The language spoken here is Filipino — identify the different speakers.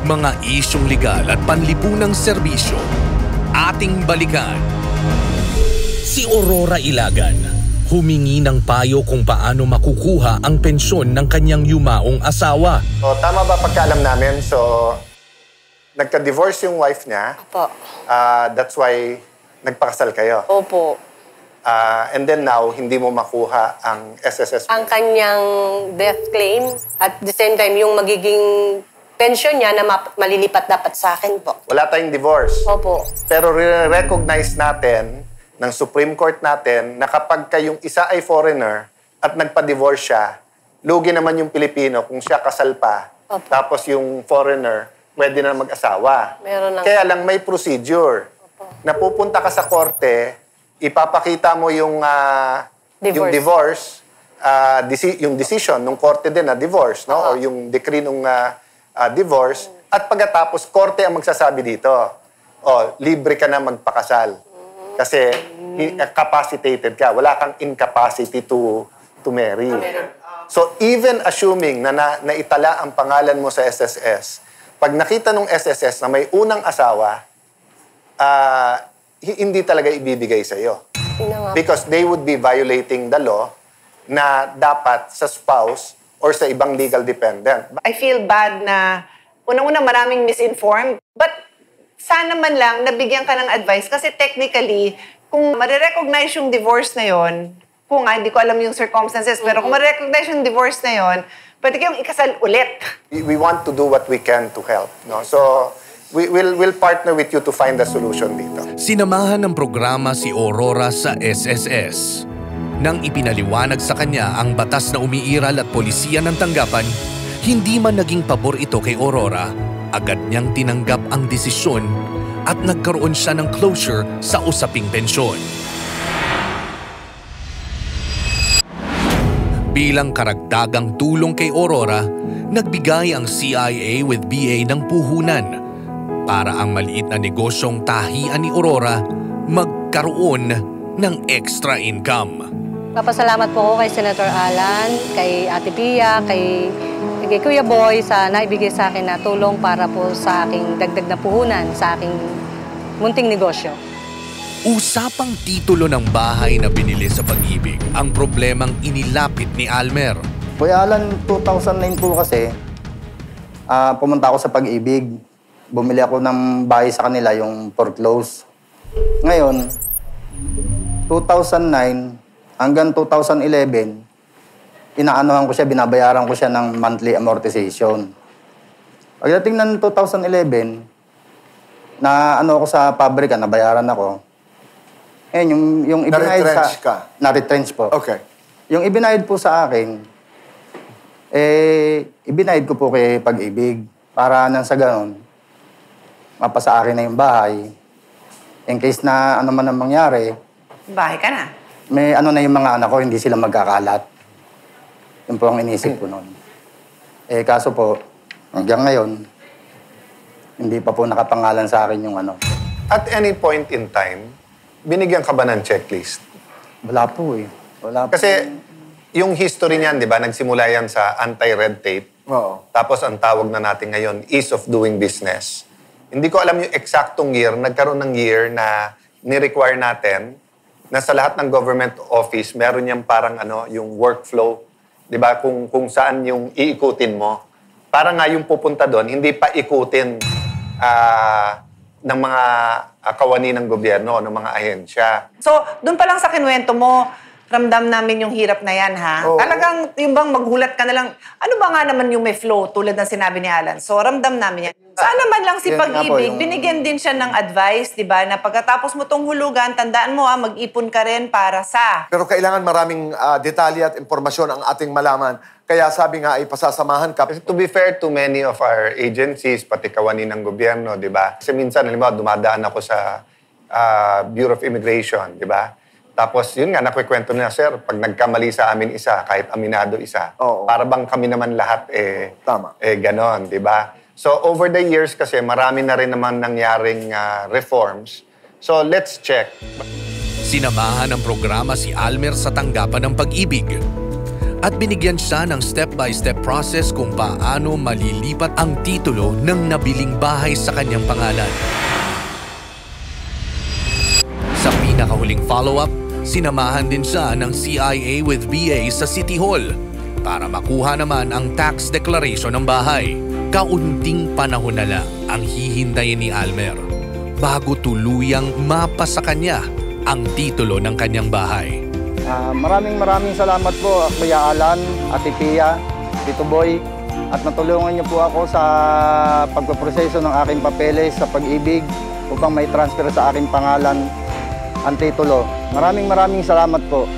Speaker 1: Mga isyong legal at panlipunang serbisyo. Ating balikan. Si Aurora Ilagan, humingi ng payo kung paano makukuha ang pensyon ng kanyang yumaong asawa.
Speaker 2: So, tama ba pagkaalam namin? So, nagka-divorce yung wife niya.
Speaker 3: Opo.
Speaker 2: That's why nagpakasal kayo.
Speaker 3: Opo.
Speaker 2: And then now, hindi mo makuha ang SSS.
Speaker 3: Ang kanyang death claim at the same time yung magiging pension niya na malilipat dapat sa akin po.
Speaker 2: Wala tayong divorce.
Speaker 3: Opo.
Speaker 2: Pero recognize natin ng Supreme Court natin na kapag kayong isa ay foreigner at nagpa-divorce siya, lugi naman yung Pilipino kung siya kasal pa.
Speaker 3: Opo.
Speaker 2: Tapos yung foreigner, pwede na mag-asawa.
Speaker 3: Meron lang.
Speaker 2: Kaya lang may procedure.
Speaker 3: Opo.
Speaker 2: Napupunta ka sa korte, ipapakita mo yung divorce, yung decision ng korte din na divorce, no? O yung decree ng divorce. At pagkatapos, korte ang magsasabi dito, libre ka na magpakasal. Kasi capacitated ka. Wala kang incapacity to marry. So even assuming na naitala ang pangalan mo sa SSS, pag nakita nung SSS na may unang asawa, hindi talaga ibibigay sa'yo. Because they would be violating the law na dapat sa spouse or sa ibang legal dependent.
Speaker 4: I feel bad na unang-una maraming misinformed, but sana man lang nabigyan ka ng advice kasi technically, kung marirecognize yung divorce na yon, kung hindi ko alam yung circumstances, pero kung marirecognize yung divorce na yon, pwede kayong ikasal ulit.
Speaker 2: We want to do what we can to help. No? So, we'll partner with you to find a solution dito.
Speaker 1: Sinamahan ng programa si Aurora sa SSS. Nang ipinaliwanag sa kanya ang batas na umiiral at polisiya ng tanggapan, hindi man naging pabor ito kay Aurora, agad niyang tinanggap ang desisyon at nagkaroon siya ng closure sa usaping pensyon. Bilang karagdagang tulong kay Aurora, nagbigay ang CIA with BA ng puhunan para ang maliit na negosyong tahian ni Aurora magkaroon ng extra income.
Speaker 5: Papasalamat po ako kay Senator Alan, kay Ate Pia, kay Kuya Boy sa naibigay sa akin na tulong para po sa aking dagdag na puhunan sa aking munting negosyo.
Speaker 1: Usapang titulo ng bahay na binili sa Pag-ibig ang problemang inilapit ni Almer.
Speaker 6: Kuya Alan, 2009 po kasi, pumunta ako sa Pag-ibig. Bumili ako ng bahay sa kanila, yung foreclose. Ngayon, 2009 hanggang 2011, inaanohan ko siya, binabayaran ko siya ng monthly amortization. Pagdating ng 2011, na ano ako sa pabrika, nabayaran ako. Yung ibinayad sa...
Speaker 2: Na-retrench ka?
Speaker 6: Na-retrench po.
Speaker 2: Okay.
Speaker 6: Yung ibinayad po sa akin, ibinayad ko po kay Pag-ibig para nang sa ganon, mapasa akin na yung bahay. In case na ano man ang mangyari,
Speaker 4: Bahay ka na.
Speaker 6: may ano na yung mga anak ko, hindi sila magkakalat. Yun po ang inisip ko noon. Kaso po, hanggang ngayon, hindi pa po nakapangalan sa akin yung ano.
Speaker 2: At any point in time, binigyan ka ba ng checklist?
Speaker 6: Wala po eh. Wala po.
Speaker 2: Kasi yung history niyan, di ba, nagsimula yan sa anti-red tape.
Speaker 7: Oo.
Speaker 2: Tapos ang tawag na natin ngayon, ease of doing business. Hindi ko alam yung eksaktong year, nagkaroon ng year na ni-require natin na sa lahat ng government office, meron niyang parang yung workflow. Di ba? Kung saan yung iikutin mo. Para nga yung pupunta doon, hindi pa ikutin ng mga kawani ng gobyerno, ng mga ahensya.
Speaker 4: So, doon pa lang sa kinuwento mo, ramdam namin yung hirap na yan, ha?
Speaker 7: Oo.
Speaker 4: Talagang, yung bang maghulat ka na lang, ano ba nga naman yung may flow, tulad ng sinabi ni Alan? So, ramdam namin yan. Sana man lang si
Speaker 6: Yan nga po,
Speaker 4: Pag-ibig, binigyan din siya ng advice, di ba? Na pagkatapos mo tong hulugan, tandaan mo, mag-ipon ka rin para sa...
Speaker 7: Pero kailangan maraming detalye at impormasyon ang ating malaman. Kaya sabi nga ay pasasamahan ka.
Speaker 2: Kasi to be fair to many of our agencies, pati kawani ng gobyerno, di ba? Kasi minsan, halimbawa, dumadaan ako sa Bureau of Immigration, di ba? Tapos, yun nga, nakwikwento nila, sir, pag nagkamali sa amin isa, kahit aminado isa,
Speaker 7: Oo.
Speaker 2: para bang kami naman lahat,
Speaker 7: Tama.
Speaker 2: ganon, di ba? So, over the years kasi, marami na rin naman nangyaring reforms. So, let's check.
Speaker 1: Sinamahan ng programa si Almer sa tanggapan ng Pag-ibig. at binigyan siya ng step-by-step process kung paano malilipat ang titulo ng nabiling bahay sa kanyang pangalan. Sa pinakahuling follow-up, sinamahan din siya ng CIA with BA sa City Hall para makuha naman ang tax declaration ng bahay. Kaunting panahon na lang ang hihintayin ni Almer bago tuluyang mapa sa kanya ang titulo ng kanyang bahay.
Speaker 6: Maraming salamat po, Kuya Alan, Ate Pia, Tito Boy, at natulungan niyo po ako sa pagpaproseso ng aking papeles sa Pag-ibig upang may transfer sa aking pangalan ang titulo. Maraming salamat po.